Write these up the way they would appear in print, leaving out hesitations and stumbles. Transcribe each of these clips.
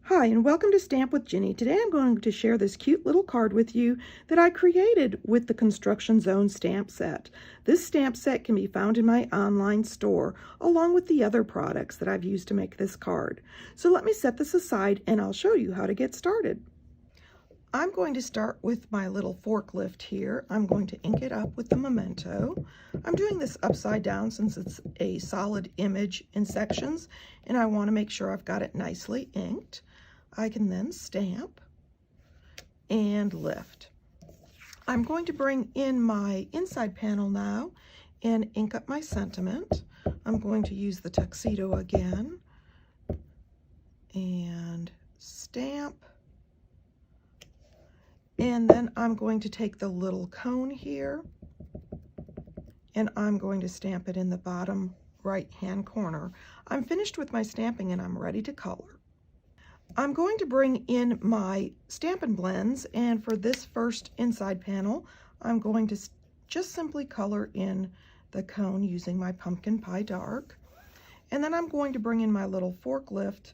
Hi, and welcome to Stamp with Ginny. Today I'm going to share this cute little card with you that I created with the Construction Zone stamp set. This stamp set can be found in my online store, along with the other products that I've used to make this card. So let me set this aside and I'll show you how to get started. I'm going to start with my little forklift here. I'm going to ink it up with the memento. I'm doing this upside down since it's a solid image in sections, and I want to make sure I've got it nicely inked. I can then stamp and lift. I'm going to bring in my inside panel now and ink up my sentiment. I'm going to use the tuxedo again and stamp. And then I'm going to take the little cone here and I'm going to stamp it in the bottom right hand corner. I'm finished with my stamping and I'm ready to color. I'm going to bring in my Stampin Blends, and for this first inside panel I'm going to just simply color in the cone using my Pumpkin Pie Dark, and then I'm going to bring in my little forklift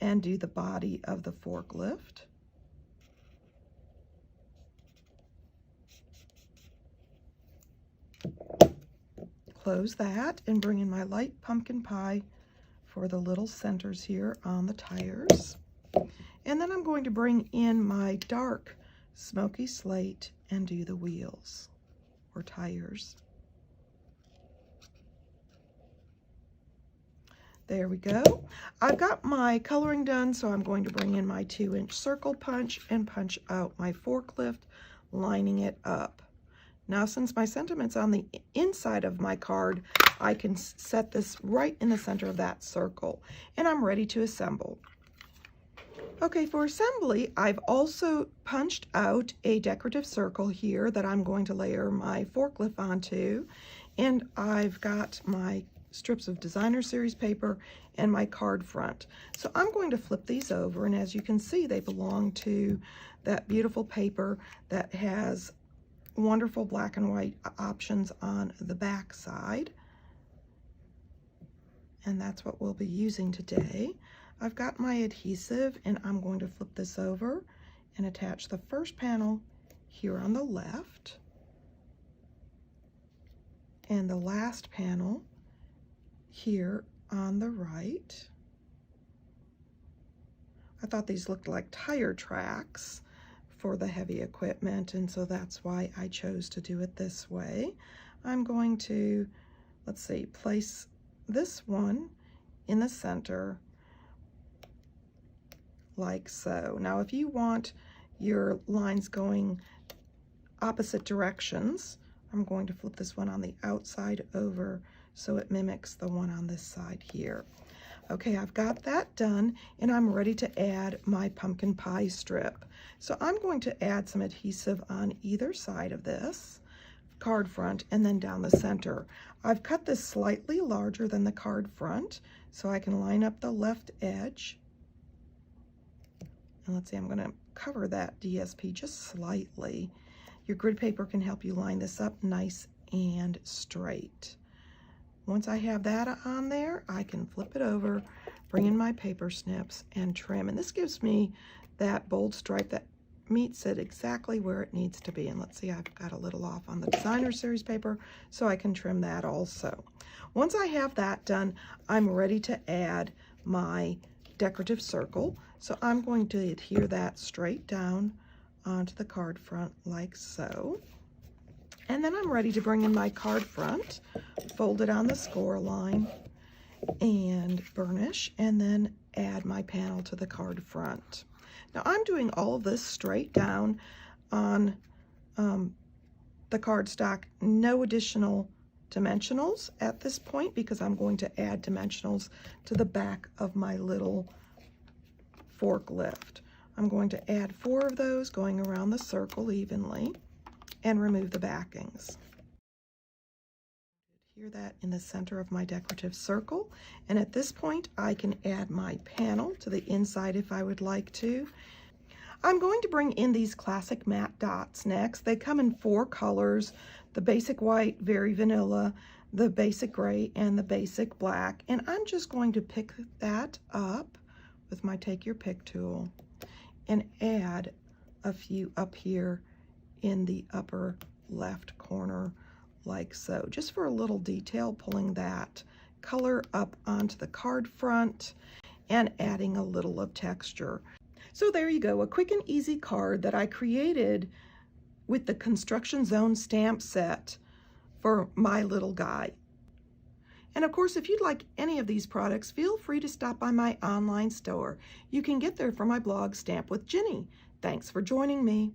and do the body of the forklift. Close that and bring in my light pumpkin pie for the little centers here on the tires. And then I'm going to bring in my dark smoky slate and do the wheels or tires. There we go. I've got my coloring done, so I'm going to bring in my 2-inch circle punch and punch out my forklift, lining it up. Now, since my sentiment's on the inside of my card, I can set this right in the center of that circle, and I'm ready to assemble. Okay, for assembly, I've also punched out a decorative circle here that I'm going to layer my forklift onto, and I've got my strips of designer series paper and my card front. So I'm going to flip these over, and as you can see, they belong to that beautiful paper that has wonderful black and white options on the back side, and that's what we'll be using today. I've got my adhesive, and I'm going to flip this over and attach the first panel here on the left and the last panel here on the right. I thought these looked like tire tracks for the heavy equipment, and so that's why I chose to do it this way. I'm going to, let's see, place this one in the center like so. Now, if you want your lines going opposite directions, I'm going to flip this one on the outside over so it mimics the one on this side here. Okay, I've got that done, and I'm ready to add my pumpkin pie strip. So I'm going to add some adhesive on either side of this card front and then down the center. I've cut this slightly larger than the card front so I can line up the left edge. And let's see, I'm going to cover that DSP just slightly. Your grid paper can help you line this up nice and straight. Once I have that on there, I can flip it over, bring in my paper snips, and trim. And this gives me that bold stripe that meets it exactly where it needs to be. And let's see, I've got a little off on the designer series paper, so I can trim that also. Once I have that done, I'm ready to add my decorative circle. So I'm going to adhere that straight down onto the card front like so. And then I'm ready to bring in my card front, fold it on the score line, and burnish, and then add my panel to the card front. Now I'm doing all of this straight down on the cardstock, no additional dimensionals at this point because I'm going to add dimensionals to the back of my little forklift. I'm going to add 4 of those going around the circle evenly and remove the backings. Adhere that in the center of my decorative circle, and at this point I can add my panel to the inside if I would like to. I'm going to bring in these classic matte dots next. They come in 4 colors: the basic white, very vanilla, the basic gray, and the basic black, and I'm just going to pick that up with my Take Your Pick tool and add a few up here in the upper left corner like so, just for a little detail, pulling that color up onto the card front and adding a little of texture. So there you go, a quick and easy card that I created with the Construction Zone stamp set for my little guy. And of course, if you'd like any of these products, feel free to stop by my online store. You can get there from my blog, Stamp with Jini. Thanks for joining me.